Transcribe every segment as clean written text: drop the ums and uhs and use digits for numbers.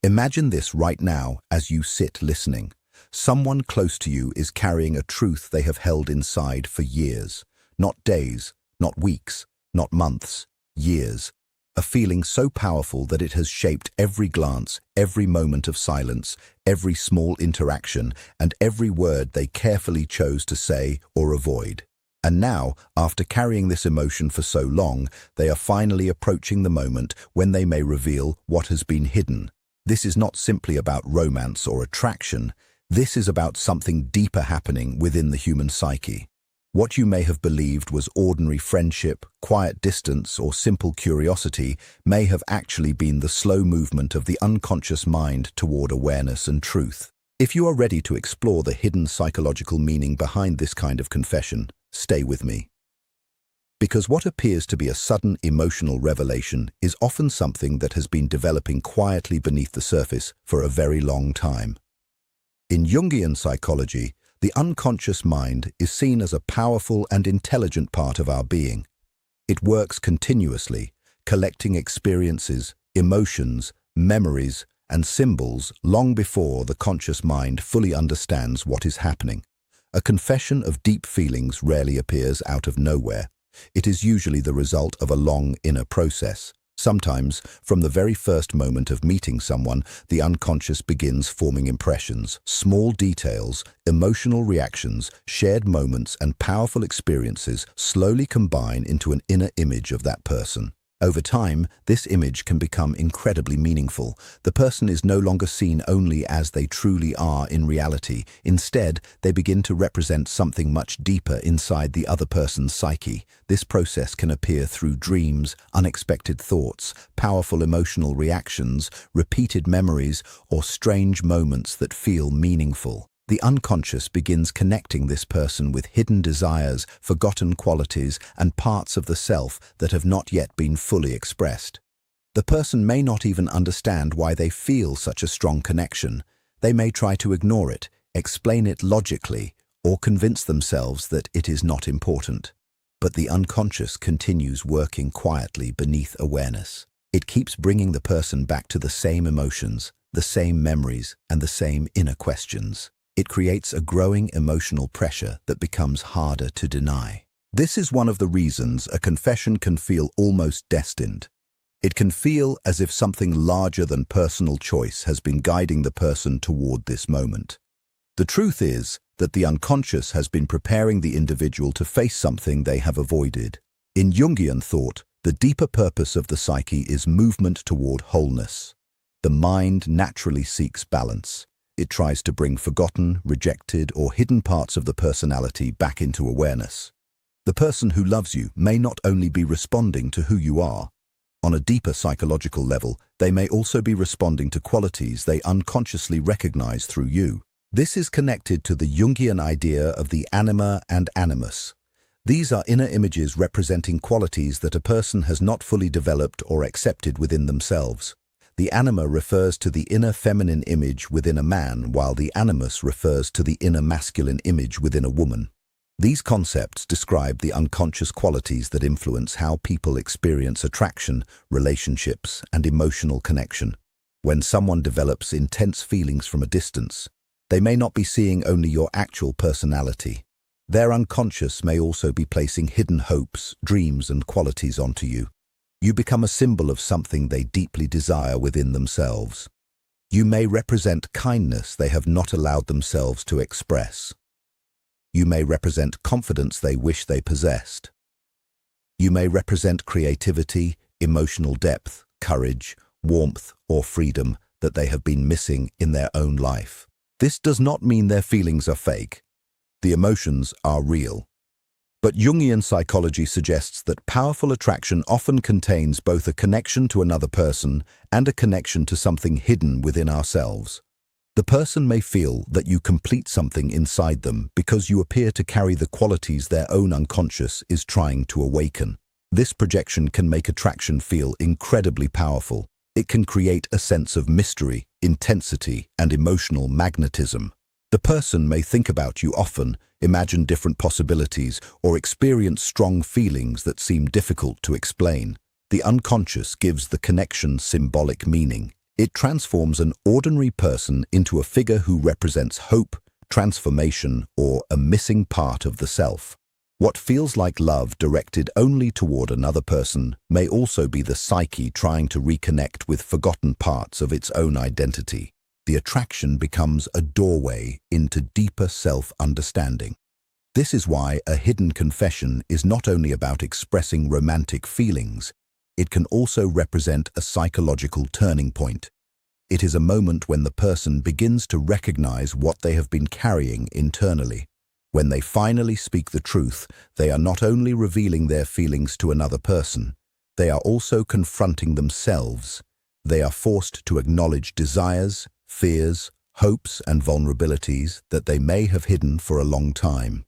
Imagine this right now as you sit listening. Someone close to you is carrying a truth they have held inside for years. Not days, not weeks, not months, years. A feeling so powerful that it has shaped every glance, every moment of silence, every small interaction, and every word they carefully chose to say or avoid. And now, after carrying this emotion for so long, they are finally approaching the moment when they may reveal what has been hidden. This is not simply about romance or attraction. This is about something deeper happening within the human psyche. What you may have believed was ordinary friendship, quiet distance, or simple curiosity may have actually been the slow movement of the unconscious mind toward awareness and truth. If you are ready to explore the hidden psychological meaning behind this kind of confession, stay with me. Because what appears to be a sudden emotional revelation is often something that has been developing quietly beneath the surface for a very long time. In Jungian psychology, the unconscious mind is seen as a powerful and intelligent part of our being. It works continuously, collecting experiences, emotions, memories, and symbols long before the conscious mind fully understands what is happening. A confession of deep feelings rarely appears out of nowhere. It is usually the result of a long inner process. Sometimes, from the very first moment of meeting someone, the unconscious begins forming impressions, small details, emotional reactions, shared moments, and powerful experiences slowly combine into an inner image of that person. Over time, this image can become incredibly meaningful. The person is no longer seen only as they truly are in reality. Instead, they begin to represent something much deeper inside the other person's psyche. This process can appear through dreams, unexpected thoughts, powerful emotional reactions, repeated memories, or strange moments that feel meaningful. The unconscious begins connecting this person with hidden desires, forgotten qualities, and parts of the self that have not yet been fully expressed. The person may not even understand why they feel such a strong connection. They may try to ignore it, explain it logically, or convince themselves that it is not important. But the unconscious continues working quietly beneath awareness. It keeps bringing the person back to the same emotions, the same memories, and the same inner questions. It creates a growing emotional pressure that becomes harder to deny. This is one of the reasons a confession can feel almost destined. It can feel as if something larger than personal choice has been guiding the person toward this moment. The truth is that the unconscious has been preparing the individual to face something they have avoided. In Jungian thought, the deeper purpose of the psyche is movement toward wholeness. The mind naturally seeks balance. It tries to bring forgotten, rejected, or hidden parts of the personality back into awareness. The person who loves you may not only be responding to who you are. On a deeper psychological level, they may also be responding to qualities they unconsciously recognize through you. This is connected to the Jungian idea of the anima and animus. These are inner images representing qualities that a person has not fully developed or accepted within themselves. The anima refers to the inner feminine image within a man, while the animus refers to the inner masculine image within a woman. These concepts describe the unconscious qualities that influence how people experience attraction, relationships, and emotional connection. When someone develops intense feelings from a distance, they may not be seeing only your actual personality. Their unconscious may also be placing hidden hopes, dreams, and qualities onto you. You become a symbol of something they deeply desire within themselves. You may represent kindness they have not allowed themselves to express. You may represent confidence they wish they possessed. You may represent creativity, emotional depth, courage, warmth, or freedom that they have been missing in their own life. This does not mean their feelings are fake. The emotions are real. But Jungian psychology suggests that powerful attraction often contains both a connection to another person and a connection to something hidden within ourselves. The person may feel that you complete something inside them because you appear to carry the qualities their own unconscious is trying to awaken. This projection can make attraction feel incredibly powerful. It can create a sense of mystery, intensity, and emotional magnetism. The person may think about you often, imagine different possibilities, or experience strong feelings that seem difficult to explain. The unconscious gives the connection symbolic meaning. It transforms an ordinary person into a figure who represents hope, transformation, or a missing part of the self. What feels like love directed only toward another person may also be the psyche trying to reconnect with forgotten parts of its own identity. The attraction becomes a doorway into deeper self-understanding. This is why a hidden confession is not only about expressing romantic feelings, it can also represent a psychological turning point. It is a moment when the person begins to recognize what they have been carrying internally. When they finally speak the truth, they are not only revealing their feelings to another person, they are also confronting themselves. They are forced to acknowledge desires, fears, hopes, and vulnerabilities that they may have hidden for a long time.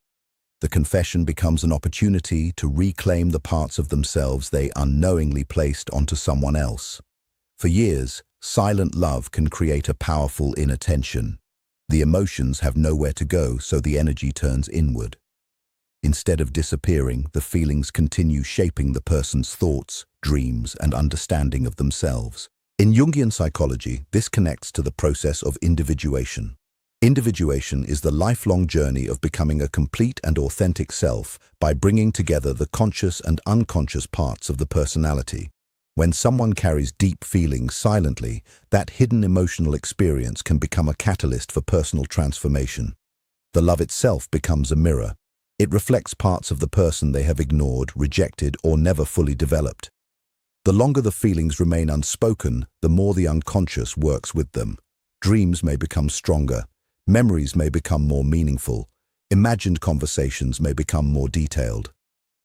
The confession becomes an opportunity to reclaim the parts of themselves they unknowingly placed onto someone else. For years, silent love can create a powerful inner tension. The emotions have nowhere to go, so the energy turns inward. Instead of disappearing, the feelings continue shaping the person's thoughts, dreams, and understanding of themselves. In Jungian psychology, this connects to the process of individuation. Individuation is the lifelong journey of becoming a complete and authentic self by bringing together the conscious and unconscious parts of the personality. When someone carries deep feelings silently, that hidden emotional experience can become a catalyst for personal transformation. The love itself becomes a mirror. It reflects parts of the person they have ignored, rejected, or never fully developed. The longer the feelings remain unspoken, the more the unconscious works with them. Dreams may become stronger. Memories may become more meaningful. Imagined conversations may become more detailed.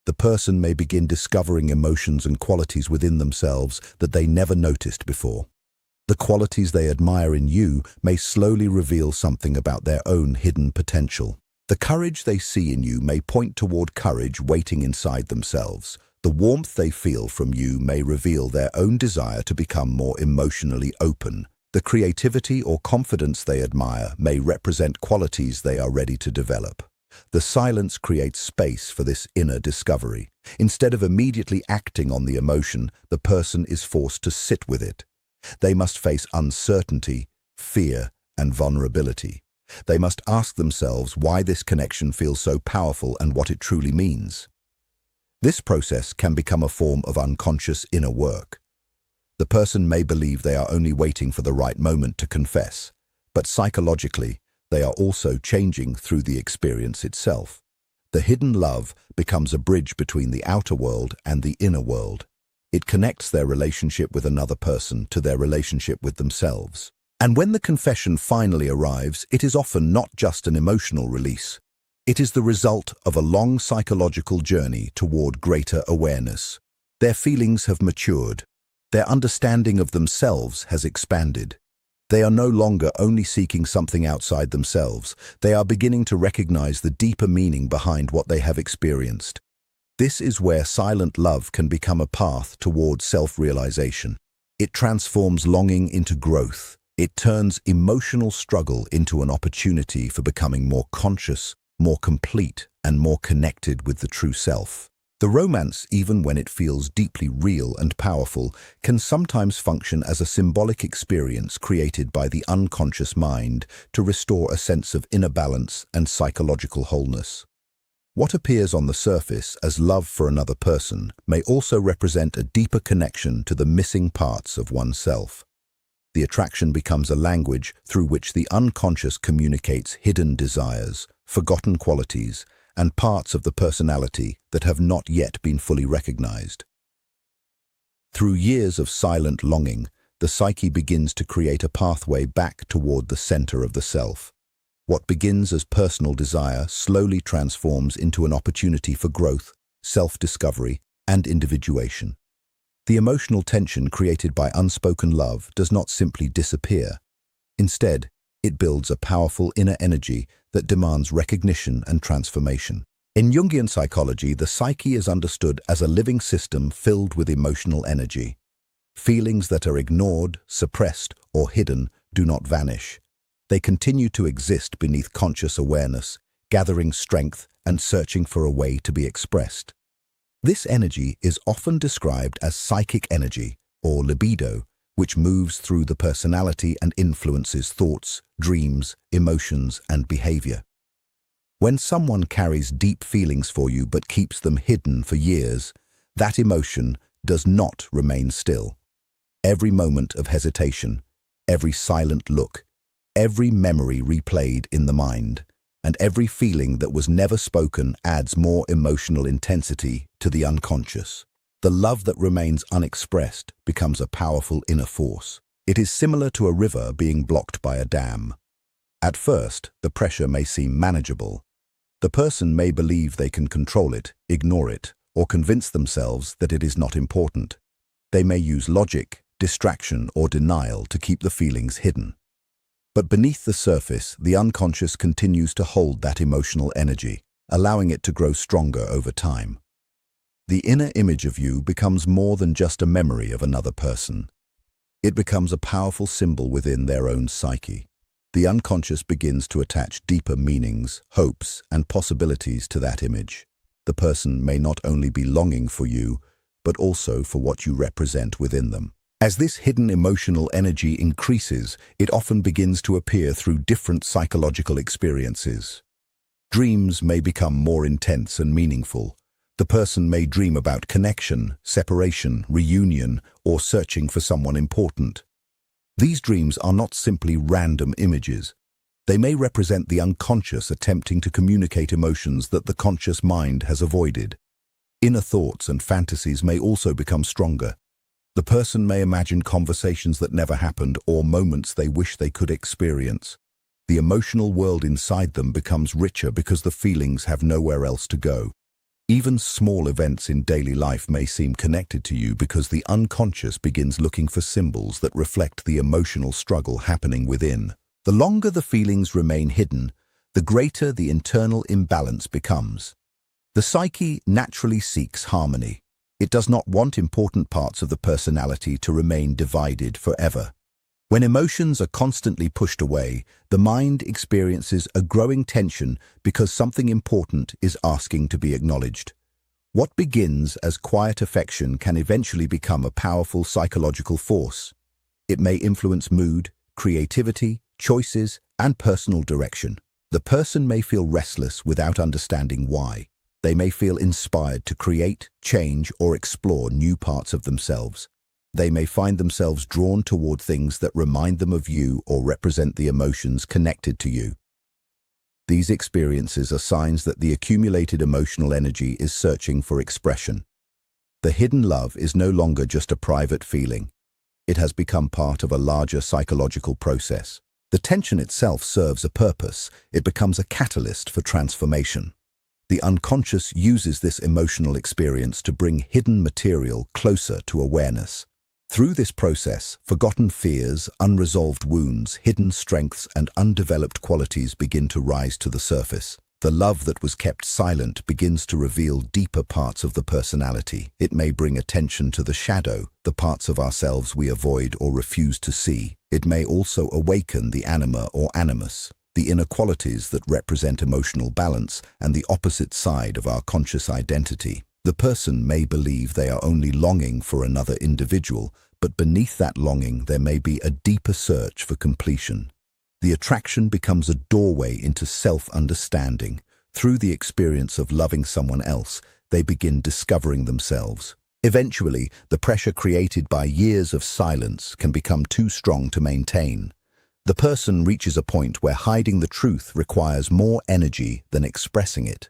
The person may begin discovering emotions and qualities within themselves that they never noticed before. The qualities they admire in you may slowly reveal something about their own hidden potential. The courage they see in you may point toward courage waiting inside themselves. The warmth they feel from you may reveal their own desire to become more emotionally open. The creativity or confidence they admire may represent qualities they are ready to develop. The silence creates space for this inner discovery. Instead of immediately acting on the emotion, the person is forced to sit with it. They must face uncertainty, fear, and vulnerability. They must ask themselves why this connection feels so powerful and what it truly means. This process can become a form of unconscious inner work. The person may believe they are only waiting for the right moment to confess, but psychologically, they are also changing through the experience itself. The hidden love becomes a bridge between the outer world and the inner world. It connects their relationship with another person to their relationship with themselves. And when the confession finally arrives, it is often not just an emotional release. It is the result of a long psychological journey toward greater awareness. Their feelings have matured. Their understanding of themselves has expanded. They are no longer only seeking something outside themselves. They are beginning to recognize the deeper meaning behind what they have experienced. This is where silent love can become a path toward self-realization. It transforms longing into growth. It turns emotional struggle into an opportunity for becoming more conscious, more complete, and more connected with the true self. The romance, even when it feels deeply real and powerful, can sometimes function as a symbolic experience created by the unconscious mind to restore a sense of inner balance and psychological wholeness. What appears on the surface as love for another person may also represent a deeper connection to the missing parts of oneself. The attraction becomes a language through which the unconscious communicates hidden desires, forgotten qualities, and parts of the personality that have not yet been fully recognized. Through years of silent longing, the psyche begins to create a pathway back toward the center of the self. What begins as personal desire slowly transforms into an opportunity for growth, self-discovery, and individuation. The emotional tension created by unspoken love does not simply disappear. Instead, it builds a powerful inner energy that demands recognition and transformation. In Jungian psychology, the psyche is understood as a living system filled with emotional energy. Feelings that are ignored, suppressed, or hidden do not vanish. They continue to exist beneath conscious awareness, gathering strength and searching for a way to be expressed. This energy is often described as psychic energy or libido, which moves through the personality and influences thoughts, dreams, emotions, and behavior. When someone carries deep feelings for you but keeps them hidden for years, that emotion does not remain still. Every moment of hesitation, every silent look, every memory replayed in the mind, and every feeling that was never spoken adds more emotional intensity to the unconscious. The love that remains unexpressed becomes a powerful inner force. It is similar to a river being blocked by a dam. At first, the pressure may seem manageable. The person may believe they can control it, ignore it, or convince themselves that it is not important. They may use logic, distraction, or denial to keep the feelings hidden. But beneath the surface, the unconscious continues to hold that emotional energy, allowing it to grow stronger over time. The inner image of you becomes more than just a memory of another person. It becomes a powerful symbol within their own psyche. The unconscious begins to attach deeper meanings, hopes, and possibilities to that image. The person may not only be longing for you, but also for what you represent within them. As this hidden emotional energy increases, it often begins to appear through different psychological experiences. Dreams may become more intense and meaningful. The person may dream about connection, separation, reunion, or searching for someone important. These dreams are not simply random images. They may represent the unconscious attempting to communicate emotions that the conscious mind has avoided. Inner thoughts and fantasies may also become stronger. The person may imagine conversations that never happened or moments they wish they could experience. The emotional world inside them becomes richer because the feelings have nowhere else to go. Even small events in daily life may seem connected to you because the unconscious begins looking for symbols that reflect the emotional struggle happening within. The longer the feelings remain hidden, the greater the internal imbalance becomes. The psyche naturally seeks harmony. It does not want important parts of the personality to remain divided forever. When emotions are constantly pushed away, the mind experiences a growing tension because something important is asking to be acknowledged. What begins as quiet affection can eventually become a powerful psychological force. It may influence mood, creativity, choices, and personal direction. The person may feel restless without understanding why. They may feel inspired to create, change, or explore new parts of themselves. They may find themselves drawn toward things that remind them of you or represent the emotions connected to you. These experiences are signs that the accumulated emotional energy is searching for expression. The hidden love is no longer just a private feeling. It has become part of a larger psychological process. The tension itself serves a purpose. It becomes a catalyst for transformation. The unconscious uses this emotional experience to bring hidden material closer to awareness. Through this process, forgotten fears, unresolved wounds, hidden strengths, and undeveloped qualities begin to rise to the surface. The love that was kept silent begins to reveal deeper parts of the personality. It may bring attention to the shadow, the parts of ourselves we avoid or refuse to see. It may also awaken the anima or animus, the inner qualities that represent emotional balance and the opposite side of our conscious identity. The person may believe they are only longing for another individual, but beneath that longing there may be a deeper search for completion. The attraction becomes a doorway into self-understanding. Through the experience of loving someone else, they begin discovering themselves. Eventually, the pressure created by years of silence can become too strong to maintain. The person reaches a point where hiding the truth requires more energy than expressing it.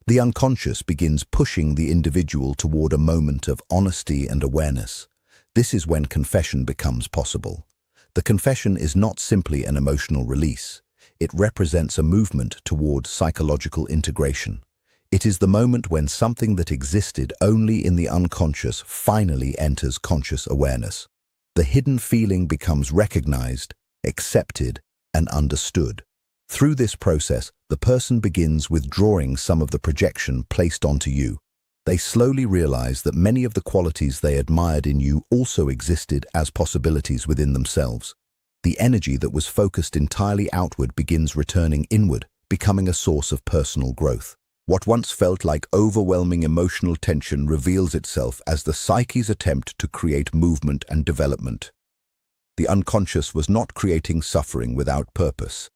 The unconscious begins pushing the individual toward a moment of honesty and awareness. This is when confession becomes possible. The confession is not simply an emotional release. It represents a movement toward psychological integration. It is the moment when something that existed only in the unconscious finally enters conscious awareness. The hidden feeling becomes recognized, accepted, and understood. Through this process, the person begins withdrawing some of the projection placed onto you. They slowly realize that many of the qualities they admired in you also existed as possibilities within themselves. The energy that was focused entirely outward begins returning inward, becoming a source of personal growth. What once felt like overwhelming emotional tension reveals itself as the psyche's attempt to create movement and development. The unconscious was not creating suffering without purpose.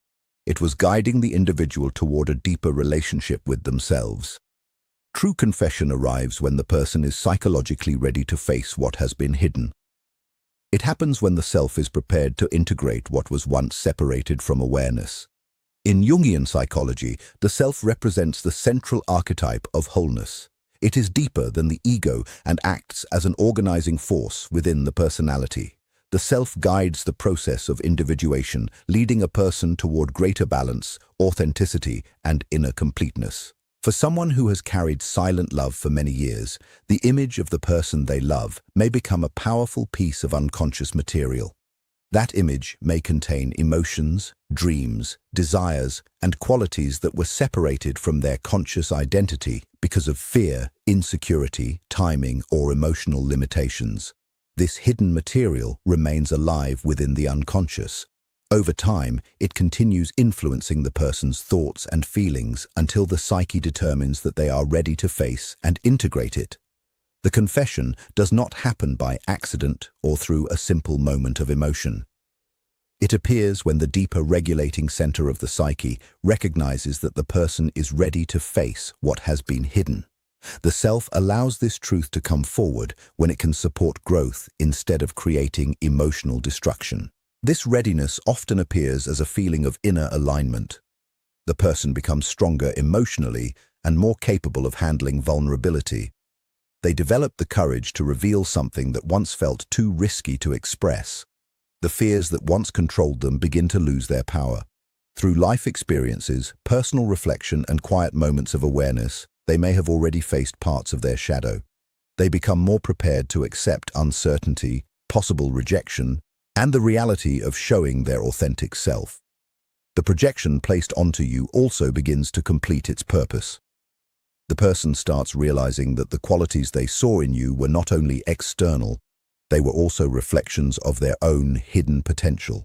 It was guiding the individual toward a deeper relationship with themselves. True confession arrives when the person is psychologically ready to face what has been hidden. It happens when the self is prepared to integrate what was once separated from awareness. In Jungian psychology, the self represents the central archetype of wholeness. It is deeper than the ego and acts as an organizing force within the personality. The self guides the process of individuation, leading a person toward greater balance, authenticity, and inner completeness. For someone who has carried silent love for many years, the image of the person they love may become a powerful piece of unconscious material. That image may contain emotions, dreams, desires, and qualities that were separated from their conscious identity because of fear, insecurity, timing, or emotional limitations. This hidden material remains alive within the unconscious. Over time, it continues influencing the person's thoughts and feelings until the psyche determines that they are ready to face and integrate it. The confession does not happen by accident or through a simple moment of emotion. It appears when the deeper regulating center of the psyche recognizes that the person is ready to face what has been hidden. The self allows this truth to come forward when it can support growth instead of creating emotional destruction. This readiness often appears as a feeling of inner alignment. The person becomes stronger emotionally and more capable of handling vulnerability. They develop the courage to reveal something that once felt too risky to express. The fears that once controlled them begin to lose their power. Through life experiences, personal reflection, and quiet moments of awareness, they may have already faced parts of their shadow. They become more prepared to accept uncertainty, possible rejection, and the reality of showing their authentic self. The projection placed onto you also begins to complete its purpose. The person starts realizing that the qualities they saw in you were not only external, they were also reflections of their own hidden potential.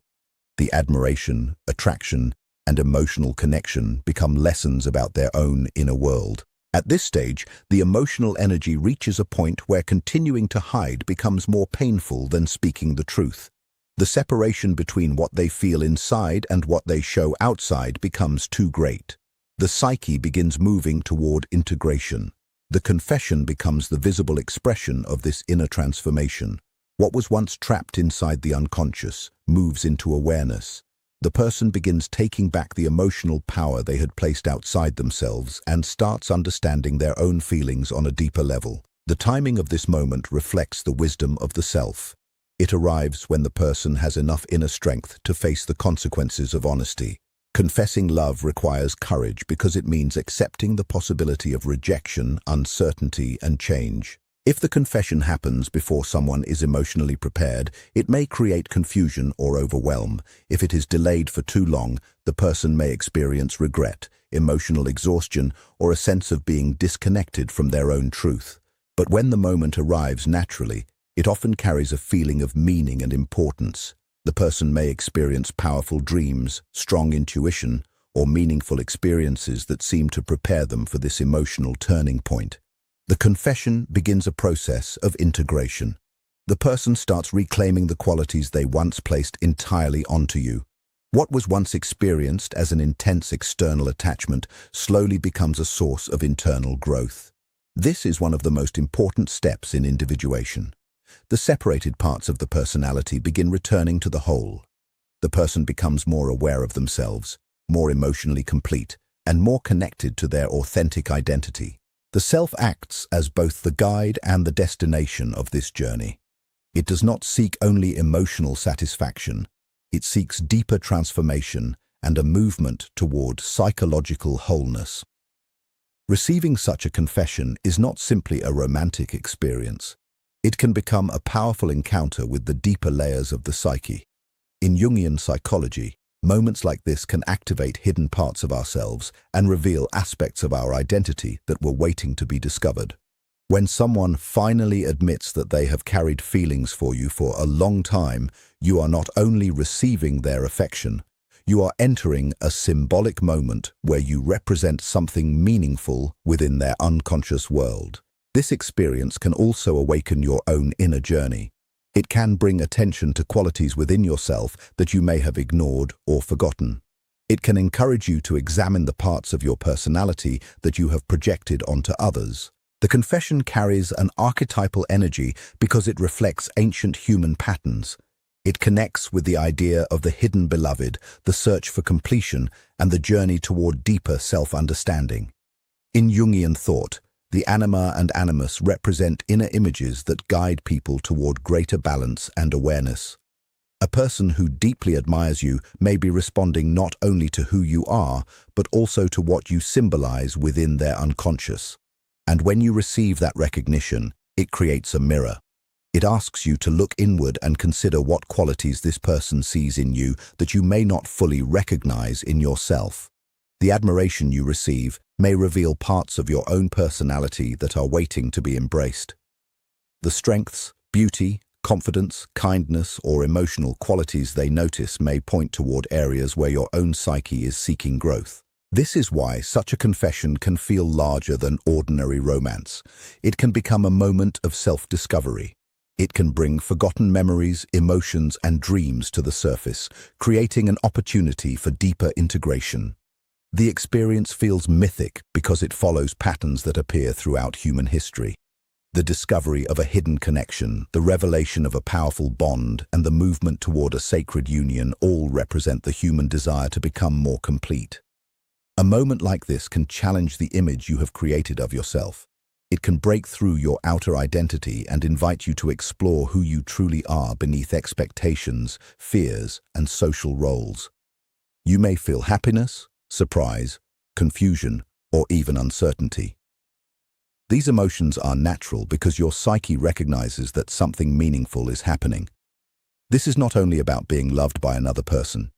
The admiration, attraction, and emotional connection become lessons about their own inner world. At this stage, the emotional energy reaches a point where continuing to hide becomes more painful than speaking the truth. The separation between what they feel inside and what they show outside becomes too great. The psyche begins moving toward integration. The confession becomes the visible expression of this inner transformation. What was once trapped inside the unconscious moves into awareness. The person begins taking back the emotional power they had placed outside themselves and starts understanding their own feelings on a deeper level. The timing of this moment reflects the wisdom of the self. It arrives when the person has enough inner strength to face the consequences of honesty. Confessing love requires courage because it means accepting the possibility of rejection, uncertainty, and change. If the confession happens before someone is emotionally prepared, it may create confusion or overwhelm. If it is delayed for too long, the person may experience regret, emotional exhaustion, or a sense of being disconnected from their own truth. But when the moment arrives naturally, it often carries a feeling of meaning and importance. The person may experience powerful dreams, strong intuition, or meaningful experiences that seem to prepare them for this emotional turning point. The confession begins a process of integration. The person starts reclaiming the qualities they once placed entirely onto you. What was once experienced as an intense external attachment slowly becomes a source of internal growth. This is one of the most important steps in individuation. The separated parts of the personality begin returning to the whole. The person becomes more aware of themselves, more emotionally complete, and more connected to their authentic identity. The self acts as both the guide and the destination of this journey. It does not seek only emotional satisfaction. It seeks deeper transformation and a movement toward psychological wholeness. Receiving such a confession is not simply a romantic experience. It can become a powerful encounter with the deeper layers of the psyche. In Jungian psychology, moments like this can activate hidden parts of ourselves and reveal aspects of our identity that were waiting to be discovered. When someone finally admits that they have carried feelings for you for a long time, you are not only receiving their affection, you are entering a symbolic moment where you represent something meaningful within their unconscious world. This experience can also awaken your own inner journey. It can bring attention to qualities within yourself that you may have ignored or forgotten. It can encourage you to examine the parts of your personality that you have projected onto others. The confession carries an archetypal energy because it reflects ancient human patterns. It connects with the idea of the hidden beloved, the search for completion, and the journey toward deeper self-understanding. In Jungian thought, the anima and animus represent inner images that guide people toward greater balance and awareness. A person who deeply admires you may be responding not only to who you are, but also to what you symbolize within their unconscious. And when you receive that recognition, it creates a mirror. It asks you to look inward and consider what qualities this person sees in you that you may not fully recognize in yourself. The admiration you receive may reveal parts of your own personality that are waiting to be embraced. The strengths, beauty, confidence, kindness, or emotional qualities they notice may point toward areas where your own psyche is seeking growth. This is why such a confession can feel larger than ordinary romance. It can become a moment of self-discovery. It can bring forgotten memories, emotions, and dreams to the surface, creating an opportunity for deeper integration. The experience feels mythic because it follows patterns that appear throughout human history. The discovery of a hidden connection, the revelation of a powerful bond, and the movement toward a sacred union all represent the human desire to become more complete. A moment like this can challenge the image you have created of yourself. It can break through your outer identity and invite you to explore who you truly are beneath expectations, fears, and social roles. You may feel happiness, surprise, confusion, or even uncertainty. These emotions are natural because your psyche recognizes that something meaningful is happening. This is not only about being loved by another person.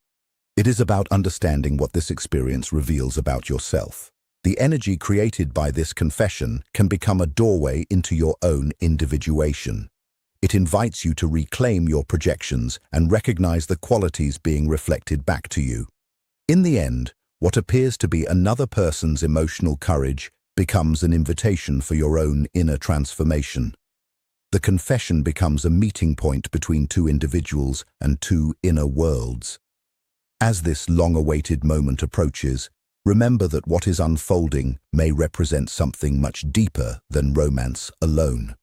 It is about understanding what this experience reveals about yourself. The energy created by this confession can become a doorway into your own individuation. It invites you to reclaim your projections and recognize the qualities being reflected back to you. In the end, what appears to be another person's emotional courage becomes an invitation for your own inner transformation. The confession becomes a meeting point between two individuals and two inner worlds. As this long-awaited moment approaches, remember that what is unfolding may represent something much deeper than romance alone.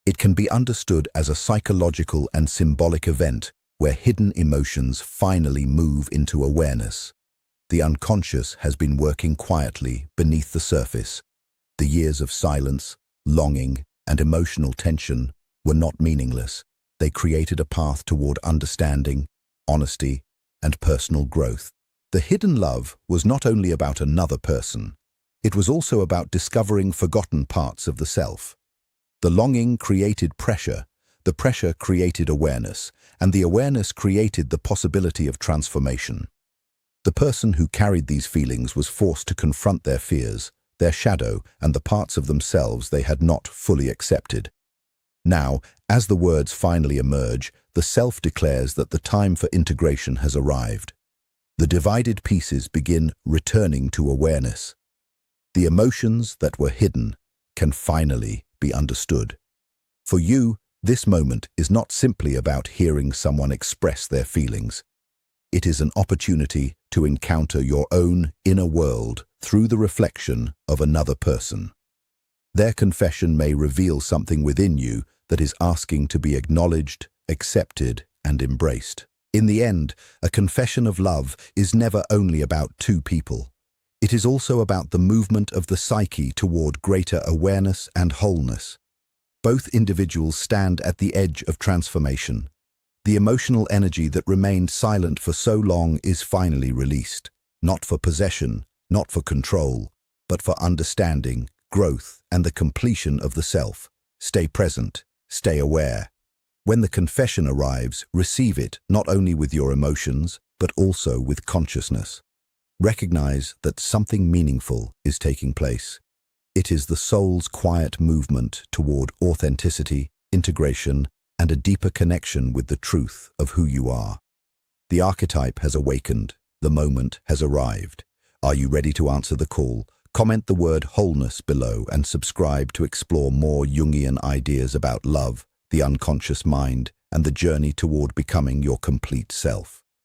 It can be understood as a psychological and symbolic event where hidden emotions finally move into awareness. The unconscious has been working quietly beneath the surface. The years of silence, longing, and emotional tension were not meaningless. They created a path toward understanding, honesty, and personal growth. The hidden love was not only about another person, it was also about discovering forgotten parts of the self. The longing created pressure, the pressure created awareness, and the awareness created the possibility of transformation. The person who carried these feelings was forced to confront their fears, their shadow, and the parts of themselves they had not fully accepted. Now, as the words finally emerge, the self declares that the time for integration has arrived. The divided pieces begin returning to awareness. The emotions that were hidden can finally be understood. For you, this moment is not simply about hearing someone express their feelings. It is an opportunity to encounter your own inner world through the reflection of another person. Their confession may reveal something within you that is asking to be acknowledged, accepted, and embraced. In the end, a confession of love is never only about two people. It is also about the movement of the psyche toward greater awareness and wholeness. Both individuals stand at the edge of transformation. The emotional energy that remained silent for so long is finally released, not for possession, not for control, but for understanding, growth, and the completion of the self. Stay present, stay aware. When the confession arrives, receive it not only with your emotions, but also with consciousness. Recognize that something meaningful is taking place. It is the soul's quiet movement toward authenticity, integration, and a deeper connection with the truth of who you are. The archetype has awakened. The moment has arrived. Are you ready to answer the call? Comment the word wholeness below and subscribe to explore more Jungian ideas about love, the unconscious mind, and the journey toward becoming your complete self.